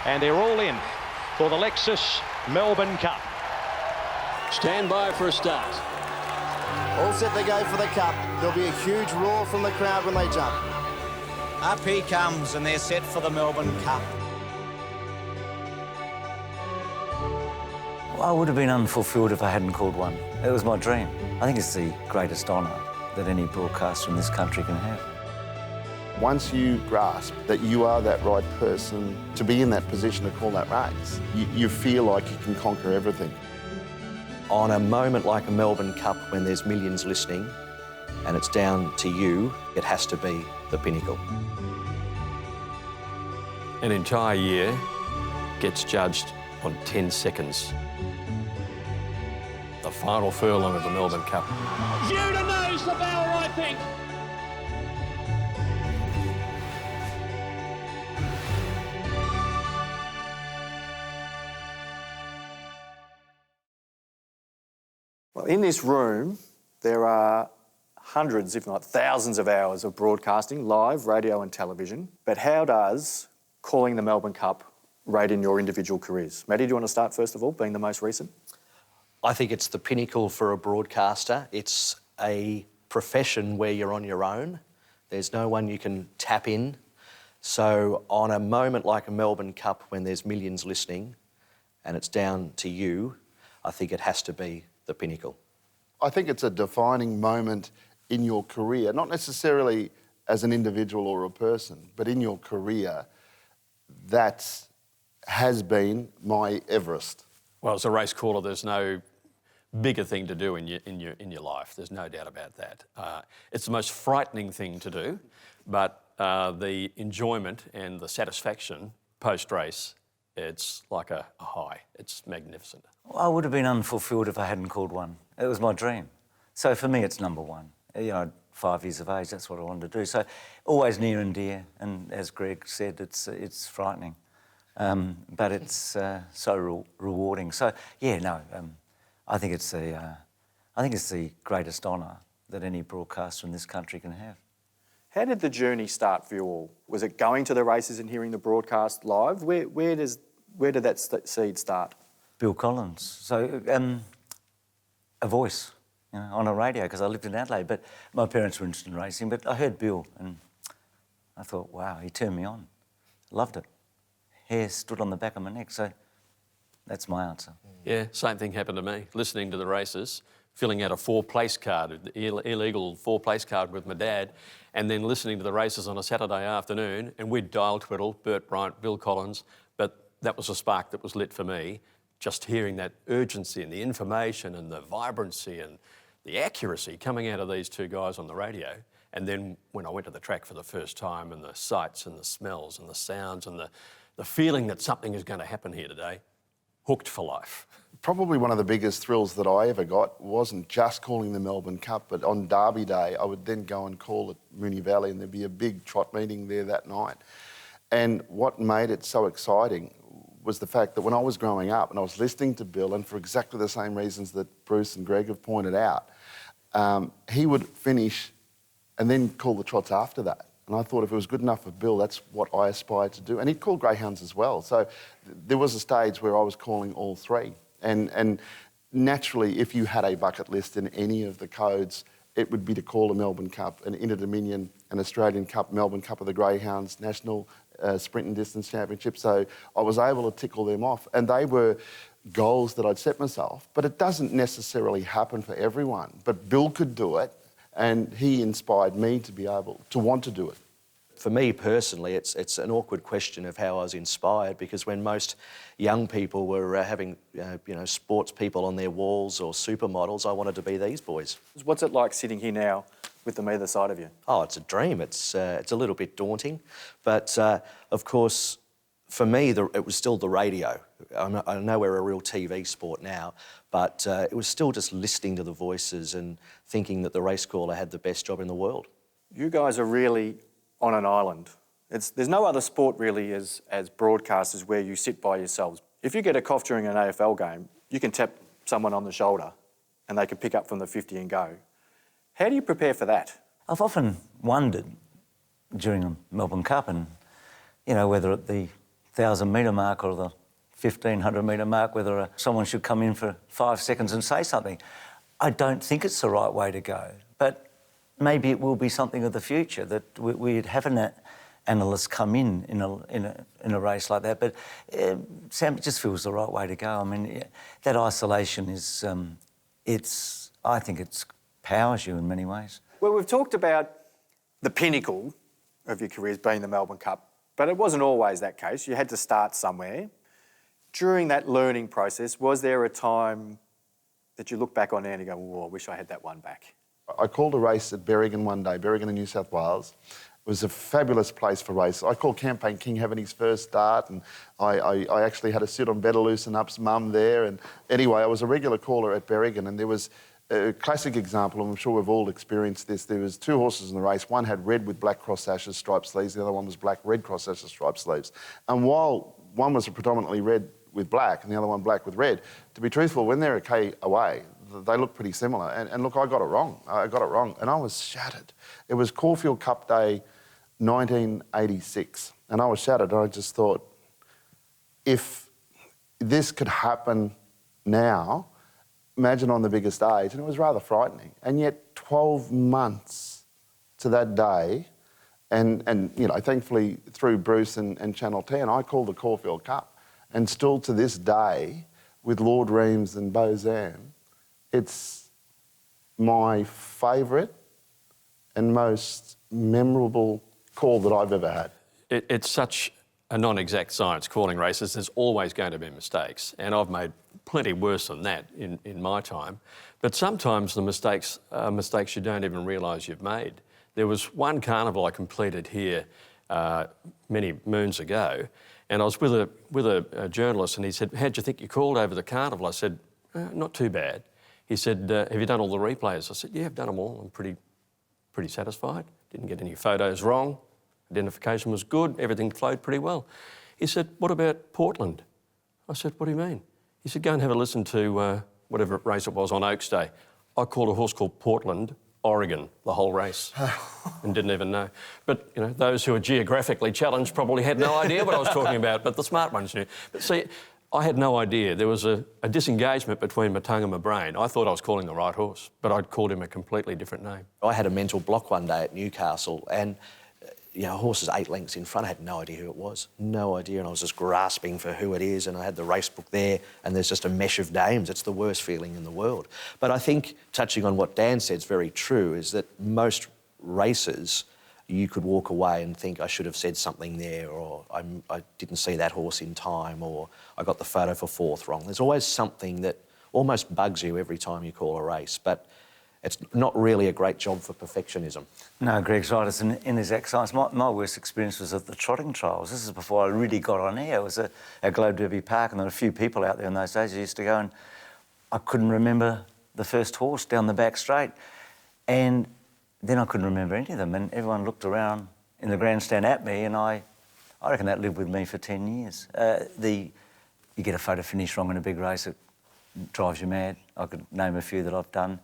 And they're all in for the Lexus Melbourne Cup. Stand by for a start. All set to go for the Cup. There'll be a huge roar from the crowd when they jump. Up he comes, and they're set for the Melbourne Cup. Well, I would have been unfulfilled if I hadn't called one. It was my dream. I think it's the greatest honour that any broadcaster in this country can have. Once you grasp that you are that right person to be in that position to call that race, you feel like you can conquer everything. On a moment like a Melbourne Cup when there's millions listening and it's down to you, it has to be the pinnacle. An entire year gets judged on 10 seconds. The final furlong of the Melbourne Cup. Judah knows the bell, I think. Well, in this room, there are hundreds, if not thousands of hours of broadcasting, live, radio and television. But how does calling the Melbourne Cup rate in your individual careers? Matty, do you want to start first of all, being the most recent? I think it's the pinnacle for a broadcaster. It's a profession where you're on your own. There's no one you can tap in. So on a moment like a Melbourne Cup when there's millions listening and it's down to you, I think it has to be the pinnacle. I think it's a defining moment in your career, not necessarily as an individual or a person, but in your career. That has been my Everest. Well, as a race caller, there's no bigger thing to do in your life. There's no doubt about that. It's the most frightening thing to do, but the enjoyment and the satisfaction post-race, it's like a high. It's magnificent. Well, I would have been unfulfilled if I hadn't called one. It was my dream. So for me, it's number one. You know, 5 years of age, that's what I wanted to do. So always near and dear, and as Greg said, it's frightening. But it's so rewarding. So yeah, no, I think it's the greatest honour that any broadcaster in this country can have. How did the journey start for you all? Was it going to the races and hearing the broadcast live? Where did that seed start? Bill Collins. So a voice, you know, on a radio, because I lived in Adelaide, but my parents were interested in racing, but I heard Bill and I thought, wow, he turned me on. Loved it. Hair stood on the back of my neck, so that's my answer. Yeah, same thing happened to me. Listening to the races, filling out a 4-place card, illegal 4-place card with my dad, and then listening to the races on a Saturday afternoon, and we'd dial twiddle, Bert Bryant, Bill Collins, but that was a spark that was lit for me. Just hearing that urgency and the information and the vibrancy and the accuracy coming out of these two guys on the radio. And then when I went to the track for the first time and the sights and the smells and the sounds and the feeling that something is going to happen here today, hooked for life. Probably one of the biggest thrills that I ever got wasn't just calling the Melbourne Cup, but on Derby Day, I would then go and call at Moonee Valley and there'd be a big trot meeting there that night. And what made it so exciting was the fact that when I was growing up and I was listening to Bill, and for exactly the same reasons that Bruce and Greg have pointed out, he would finish and then call the trots after that. And I thought if it was good enough for Bill, that's what I aspired to do. And he'd call greyhounds as well. So there was a stage where I was calling all three. And naturally, if you had a bucket list in any of the codes, it would be to call a Melbourne Cup, an Inter-Dominion, an Australian Cup, Melbourne Cup of the Greyhounds, National Sprint and Distance Championship. So I was able to tick all them off. And they were goals that I'd set myself. But it doesn't necessarily happen for everyone. But Bill could do it, and he inspired me to be able to want to do it. For me personally, it's an awkward question of how I was inspired, because when most young people were having sports people on their walls or supermodels, I wanted to be these boys. What's it like sitting here now with them either side of you? Oh, it's a dream. It's a little bit daunting, but of course, for me, it was still the radio. I know we're a real TV sport now, but it was still just listening to the voices and thinking that the race caller had the best job in the world. You guys are really on an island. There's no other sport really as broadcasters where you sit by yourselves. If you get a cough during an AFL game, you can tap someone on the shoulder and they can pick up from the 50 and go. How do you prepare for that? I've often wondered during a Melbourne Cup and, whether at the 1,000-metre mark or the 1,500-metre mark, whether someone should come in for 5 seconds and say something. I don't think it's the right way to go, but maybe it will be something of the future, that we'd have an analyst come in a race like that. But Sam, it just feels the right way to go. I mean, that isolation is, I think it powers you in many ways. Well, we've talked about the pinnacle of your careers being the Melbourne Cup, but it wasn't always that case. You had to start somewhere. During that learning process, was there a time that you look back on now and you go, oh, I wish I had that one back? I called a race at Berrigan one day, Berrigan in New South Wales. It was a fabulous place for race. I called Campaign King having his first start, and I actually had to sit on Betaloo's and Up's mum there. And anyway, I was a regular caller at Berrigan, and there was a classic example, and I'm sure we've all experienced this. There was 2 horses in the race. One had red with black cross sashes, striped sleeves. The other one was black, red cross sashes, striped sleeves. And while one was predominantly red with black and the other one black with red, to be truthful, when they're a K away, they look pretty similar. And look, I got it wrong. And I was shattered. It was Caulfield Cup Day 1986. And I was shattered. And I just thought, if this could happen now, imagine on the bigger stage. And it was rather frightening. And yet 12 months to that day, and you know, thankfully through Bruce and Channel 10, I called the Caulfield Cup. And still to this day, with Lord Reams and Bozan, it's my favourite and most memorable call that I've ever had. It's such a non-exact science, calling races. There's always going to be mistakes, and I've made plenty worse than that in my time. But sometimes the mistakes are mistakes you don't even realise you've made. There was one carnival I completed here many moons ago, and I was with a journalist, and he said, "How'd you think you called over the carnival?" I said, "Not too bad." He said, "Have you done all the replays?" I said, "Yeah, I've done them all. I'm pretty satisfied. Didn't get any photos wrong. Identification was good. Everything flowed pretty well." He said, "What about Portland?" I said, "What do you mean?" He said, "Go and have a listen to whatever race it was on Oaks Day. I called a horse called Portland, Oregon, the whole race, and didn't even know." But, you know, those who are geographically challenged probably had no idea what I was talking about, but the smart ones knew. But see, I had no idea. There was a disengagement between my tongue and my brain. I thought I was calling the right horse, but I'd called him a completely different name. I had a mental block one day at Newcastle, and you know, a horse is 8 lengths in front. I had no idea who it was, no idea, and I was just grasping for who it is, and I had the race book there, and there's just a mesh of names. It's the worst feeling in the world. But I think, touching on what Dan said is very true, is that most races, you could walk away and think, I should have said something there, or I didn't see that horse in time, or I got the photo for 4th wrong. There's always something that almost bugs you every time you call a race, but it's not really a great job for perfectionism. No, Greg's right. It's in his exercise. My worst experience was at the trotting trials. This is before I really got on air. It was at Globe Derby Park, and there were a few people out there in those days. I used to go, and I couldn't remember the first horse down the back straight. And then I couldn't remember any of them, and everyone looked around in the grandstand at me, and I reckon that lived with me for 10 years. You get a photo finish wrong in a big race, it drives you mad. I could name a few that I've done.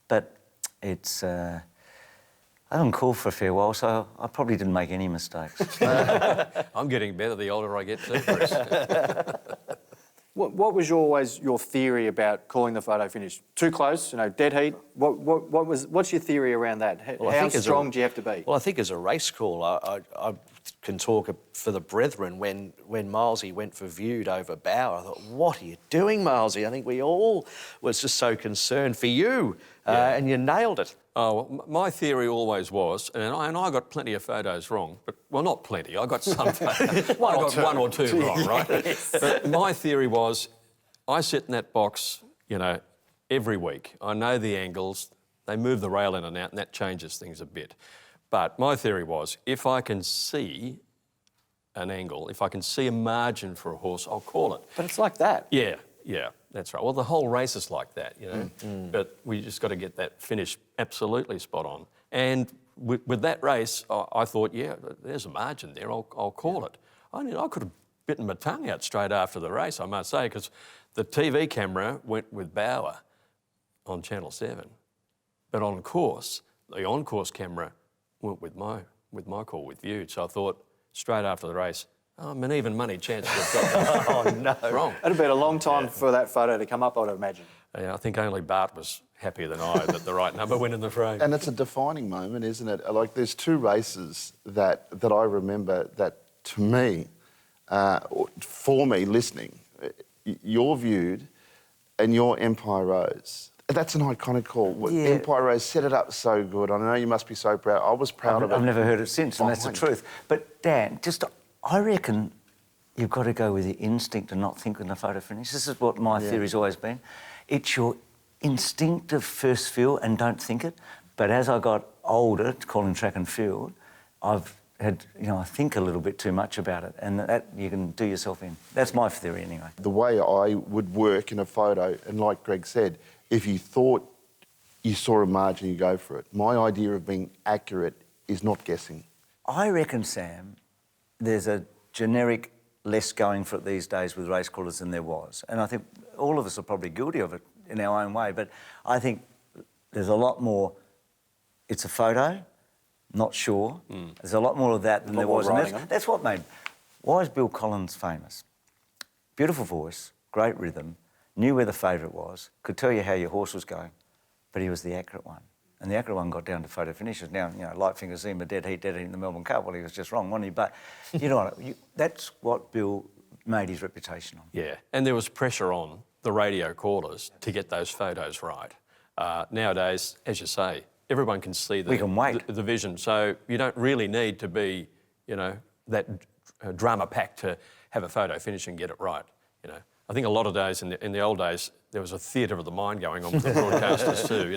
But it's... I haven't called for a fair while, so I probably didn't make any mistakes. I'm getting better the older I get too, Bruce. What was always your theory about calling the photo finish? Too close, you know, dead heat? What's your theory around that? Well, how strong do you have to be? Well, I think as a race call, I can talk for the brethren. When Milesy went for Viewed over Bauer, I thought, what are you doing, Milesy? I think we all was just so concerned for you, and you nailed it. Oh, well, my theory always was, and I got plenty of photos wrong, but, well, not plenty, I got some photos. I got 1 or 2 wrong, right? Yes. But my theory was, I sit in that box, you know, every week. I know the angles, they move the rail in and out, and that changes things a bit. But my theory was, if I can see an angle, if I can see a margin for a horse, I'll call it. But it's like that. Yeah, that's right. Well, the whole race is like that, you know. But we just got to get that finish absolutely spot on. And with that race, I thought, yeah, there's a margin there. I'll call it. I mean, I could have bitten my tongue out straight after the race, I must say, because the TV camera went with Bauer on Channel 7, but on course, the on-course camera went with my call with Viewed. So I thought straight after the race, an even money chance we've got. Oh, no. Wrong. It'd have been a long time for that photo to come up, I would imagine. Yeah, I think only Bart was happier than I that the right number went in the frame. And it's a defining moment, isn't it? Like, there's two races that I remember that, to me, for me, listening, you're viewed and your Empire Rose. That's an iconic call. Yeah. Empire Rose set it up so good. I know you must be so proud. I was proud of it. I've never heard it since, and that's the truth. But Dan, I reckon you've got to go with your instinct and not think when the photo finish. This is what my theory's always been. It's your instinctive first feel and don't think it. But as I got older, calling track and field, I've had, I think a little bit too much about it, and that you can do yourself in. That's my theory anyway. The way I would work in a photo, and like Greg said, if you thought you saw a margin, you go for it. My idea of being accurate is not guessing. I reckon, Sam, there's a generic less going for it these days with race callers than there was. And I think all of us are probably guilty of it in our own way, but I think there's a lot more, it's a photo, not sure. There's a lot more of that than there was. And that's what made... Why is Bill Collins famous? Beautiful voice, great rhythm, knew where the favourite was, could tell you how your horse was going, but he was the accurate one. And the accurate one got down to photo finishes. Now, Lightfinger Zima, dead heat in the Melbourne Cup. Well, he was just wrong, wasn't he? But, that's what Bill made his reputation on. Yeah, and there was pressure on the radio callers to get those photos right. Nowadays, as you say, everyone can see We can wait. the vision, so you don't really need to be, that drama-packed to have a photo finish and get it right, I think a lot of days in the old days, there was a theatre of the mind going on with the broadcasters too,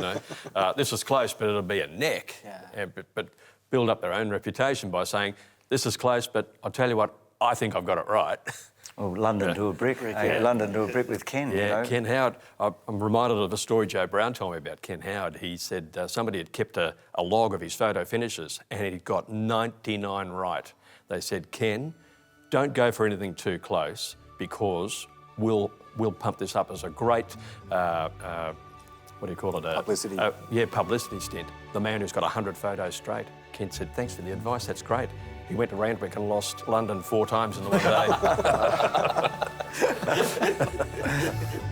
this is close, but it'll be a neck. Yeah. But build up their own reputation by saying, this is close, but I'll tell you what, I think I've got it right. Well, London to a brick. London to a brick with Ken. Yeah, Ken Howard. I'm reminded of a story Joe Brown told me about Ken Howard. He said somebody had kept a log of his photo finishes and he'd got 99 right. They said, Ken, don't go for anything too close because we'll pump this up as a great, what do you call it? Publicity. Publicity stint. The man who's got 100 photos straight. Ken said, thanks for the advice, that's great. He went to Randwick and lost London 4 times in the one day.